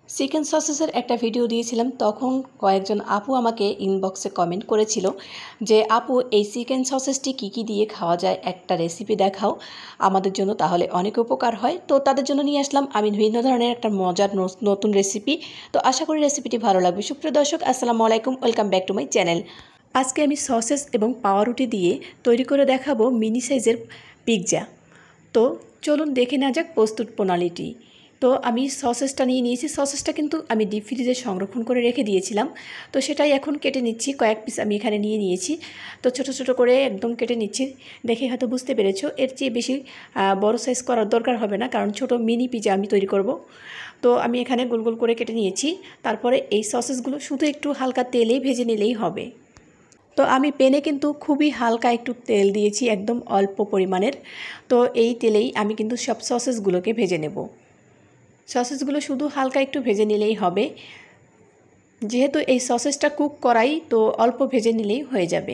Chicken সসেসের একটা video দিয়েছিলাম, তখন কয়েকজন আপু আমাকে ইনবক্সে কমেন্ট করেছিল যে আপু এই চিকেন সসেসটি কী দিয়ে খাওয়া যায়, একটা রেসিপি দেখাও আমাদের জন্য, তাহলে অনেক উপকার হয়। তো তাদের জন্য নিয়ে আসলাম আমি বিভিন্ন ধরনের একটা মজার নতুন রেসিপি। তো আশা করি রেসিপিটি ভালো লাগবে। সুপ্রিয় দর্শক, আসসালামু আলাইকুম, welcome back to my channel. আজকে আমি সসেস এবং পাউরুটি দিয়ে তৈরি করে দেখাবো মিনি সাইজের পিৎজা। তো চলুন দেখে নেওয়া যাক প্রস্তুত প্রণালীটি। তো আমি সসেসটা নিয়ে নিয়েছি। সসেসটা কিন্তু আমি ডিপ ফ্রিজে সংরক্ষণ করে রেখে দিয়েছিলাম, তো সেটাই এখন কেটে নিচ্ছি। কয়েক পিস আমি এখানে নিয়ে নিয়েছি, তো ছোট ছোট করে একদম কেটে নিচ্ছি। দেখে হয়তো বুঝতে পেরেছো, এর চেয়ে বেশি বড় সাইজ করার দরকার হবে না, কারণ ছোট মিনি পিৎজা আমি তৈরি করব। তো আমি এখানে গোল গোল করে কেটে নিয়েছি। তারপরে এই সসেসগুলো শুধু একটু হালকা তেলেই ভেজে নিলেই হবে। তো আমি প্যানে কিন্তু খুবই হালকা একটু তেল দিয়েছি, একদম অল্প পরিমাণের। তো এই তেলেই আমি কিন্তু সব সসেসগুলোকে ভেজে নেব। সসেসগুলো শুধু হালকা একটু ভেজে নিলেই হবে, যেহেতু এই সসেসটা কুক করাই, তো অল্প ভেজে নিলেই হয়ে যাবে।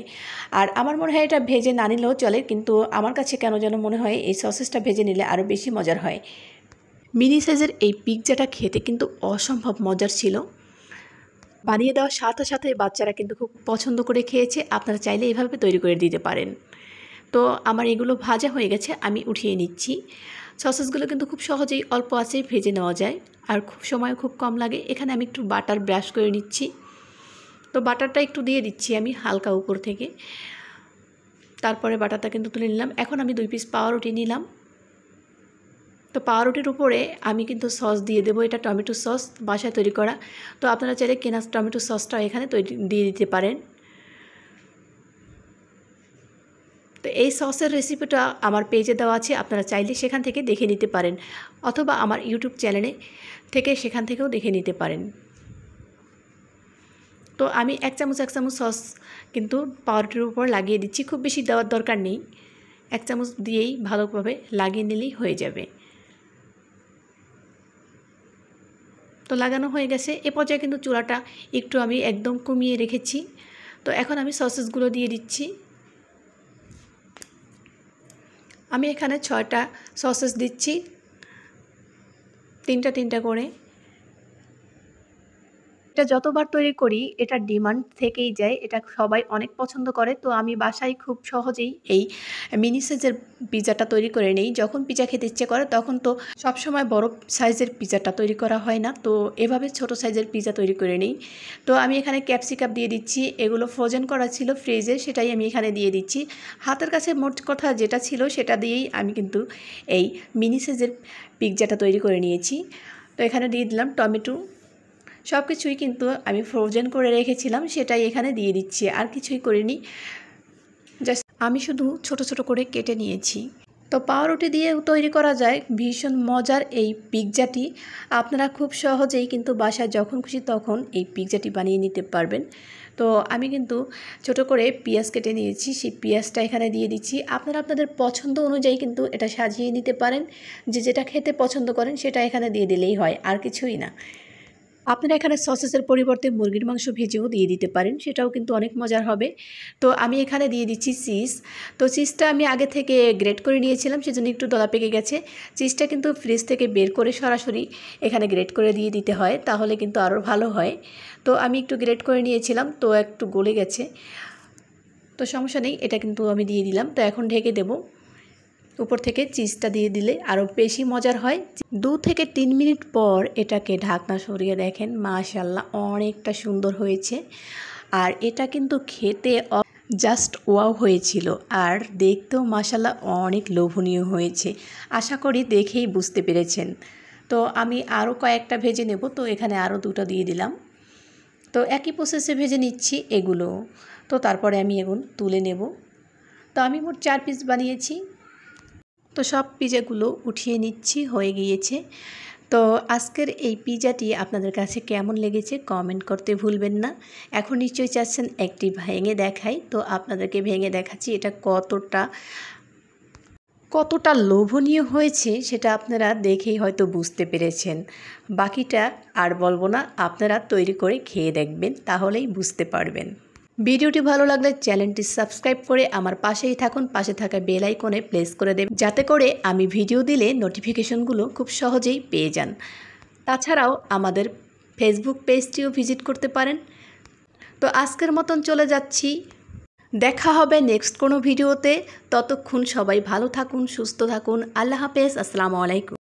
আর আমার মনে হয় এটা ভেজে না নিলেও চলে, কিন্তু আমার কাছে কেন যেন মনে হয় এই সসেসটা ভেজে নিলে আরও বেশি মজার হয়। মিনি সাইজের এই পিৎজাটা খেতে কিন্তু অসম্ভব মজার ছিল। বানিয়ে দেওয়ার সাথে সাথে বাচ্চারা কিন্তু খুব পছন্দ করে খেয়েছে। আপনারা চাইলে এভাবে তৈরি করে দিতে পারেন। তো আমার এগুলো ভাজা হয়ে গেছে, আমি উঠিয়ে নিচ্ছি। সসেসগুলো কিন্তু খুব সহজেই অল্প আঁচেই ভেজে নেওয়া যায়, আর খুব সময় খুব কম লাগে। এখানে আমি একটু বাটার ব্রাশ করে নিচ্ছি। তো বাটারটা একটু দিয়ে দিচ্ছি আমি হালকা উপর থেকে। তারপরে বাটারটা কিন্তু তুলে নিলাম। এখন আমি 2 পিস পাউরুটি নিলাম। তো পাউরুটির উপরে আমি কিন্তু সস দিয়ে দেবো। এটা টমেটো সস, বাসায় তৈরি করা। তো আপনারা চাইলে কেনা টমেটো সসটা এখানে দিয়ে দিতে পারেন। তো এই সসের রেসিপিটা আমার পেজে দেওয়া আছে, আপনারা চাইলে সেখান থেকে দেখে নিতে পারেন, অথবা আমার ইউটিউব চ্যানেলে থেকে সেখান থেকেও দেখে নিতে পারেন। তো আমি এক চামচ সস কিন্তু পাউরুটির উপর লাগিয়ে দিচ্ছি। খুব বেশি দেওয়ার দরকার নেই, 1 চামচ দিয়েই ভালোভাবে লাগিয়ে নিলেই হয়ে যাবে। তো লাগানো হয়ে গেছে। এ পর্যায়ে কিন্তু চুলাটা একটু আমি একদম কমিয়ে রেখেছি। তো এখন আমি সসেসগুলো দিয়ে দিচ্ছি। আমি এখানে 6টা সসেস দিচ্ছি, 3টা করে। এটা যতবার তৈরি করি এটা ডিমান্ড থেকেই যায়, এটা সবাই অনেক পছন্দ করে। তো আমি বাসায় খুব সহজেই এই মিনি সাইজের পিৎজাটা তৈরি করে নেই। যখন পিৎজা খেতে ইচ্ছে করে তখন তো সবসময় বড় সাইজের পিৎজাটা তৈরি করা হয় না, তো এভাবে ছোট সাইজের পিৎজা তৈরি করে নিই। তো আমি এখানে ক্যাপসিকাম দিয়ে দিচ্ছি। এগুলো ফ্রোজেন করা ছিল ফ্রিজে, সেটাই আমি এখানে দিয়ে দিচ্ছি। হাতের কাছে মোট কথা যেটা ছিল সেটা দিয়েই আমি কিন্তু এই মিনি সাইজের পিৎজাটা তৈরি করে নিয়েছি। তো এখানে দিয়ে দিলাম টমেটো। সব কিছুই কিন্তু আমি ফ্রোজেন করে রেখেছিলাম, সেটাই এখানে দিয়ে দিচ্ছি। আর কিছুই করিনি, জাস্ট আমি শুধু ছোট ছোট করে কেটে নিয়েছি। তো পাউরুটি দিয়েও তৈরি করা যায় ভীষণ মজার এই পিৎজাটি। আপনারা খুব সহজেই কিন্তু বাসায় যখন খুশি তখন এই পিৎজাটি বানিয়ে নিতে পারবেন। তো আমি কিন্তু ছোট করে পেঁয়াজ কেটে নিয়েছি, সেই পেঁয়াজটা এখানে দিয়ে দিচ্ছি। আপনারা আপনাদের পছন্দ অনুযায়ী কিন্তু এটা সাজিয়ে নিতে পারেন, যে যেটা খেতে পছন্দ করেন সেটা এখানে দিয়ে দিলেই হয়, আর কিছুই না। আপনারা এখানে সসেসের পরিবর্তে মুরগির মাংস ভেজেও দিয়ে দিতে পারেন, সেটাও কিন্তু অনেক মজার হবে। তো আমি এখানে দিয়ে দিচ্ছি চিজ। তো চিজটা আমি আগে থেকে গ্রেট করে নিয়েছিলাম, সেজন্য একটু দলা পেকে গেছে। চিজটা কিন্তু ফ্রিজ থেকে বের করে সরাসরি এখানে গ্রেট করে দিয়ে দিতে হয়, তাহলে কিন্তু আরও ভালো হয়। তো আমি একটু গ্রেট করে নিয়েছিলাম, তো একটু গলে গেছে। তো সমস্যা নেই, এটা কিন্তু আমি দিয়ে দিলাম। তো এখন ঢেকে দেব। উপর থেকে চিজটা দিয়ে দিলে আরও বেশি মজার হয়। 2 থেকে 3 মিনিট পর এটাকে ঢাকনা সরিয়ে দেখেন, মাশাআল্লাহ অনেকটা সুন্দর হয়েছে। আর এটা কিন্তু খেতে জাস্ট ওয়াও হয়েছিল, আর দেখতেও মাশাআল্লাহ অনেক লোভনীয় হয়েছে। আশা করি দেখেই বুঝতে পেরেছেন। তো আমি আরও কয়েকটা ভেজে নেব, তো এখানে আরও 2টা দিয়ে দিলাম। তো একই প্রসেসে ভেজে নিচ্ছি এগুলো। তো তারপরে আমি এগুলো তুলে নেব। তো আমি মোট 4 পিস বানিয়েছি। তো সব পিৎজাগুলো উঠিয়ে নিচ্ছি, হয়ে গিয়েছে। তো আজকের এই পিৎজাটি আপনাদের কাছে কেমন লেগেছে কমেন্ট করতে ভুলবেন না। এখন নিশ্চয়ই চাচ্ছেন একটি ভেঙে দেখাই, তো আপনাদেরকে ভেঙে দেখাচ্ছি এটা কতটা লোভনীয় হয়েছে সেটা আপনারা দেখেই হয়তো বুঝতে পেরেছেন। বাকিটা আর বলবো না, আপনারা তৈরি করে খেয়ে দেখবেন, তাহলেই বুঝতে পারবেন। ভিডিওটি ভালো লাগলে চ্যানেলটি সাবস্ক্রাইব করে আমার পাশেই থাকুন। পাশে থাকা বেল আইকনে প্রেস করে দেবেন, যাতে করে আমি ভিডিও দিলে নোটিফিকেশনগুলো খুব সহজেই পেয়ে যান। তাছাড়াও আমাদের ফেসবুক পেজটিও ভিজিট করতে পারেন। তো আজকের মতন চলে যাচ্ছি, দেখা হবে নেক্সট কোনো ভিডিওতে। ততক্ষণ সবাই ভালো থাকুন, সুস্থ থাকুন। আল্লাহ হাফেজ, আসসালামু আলাইকুম।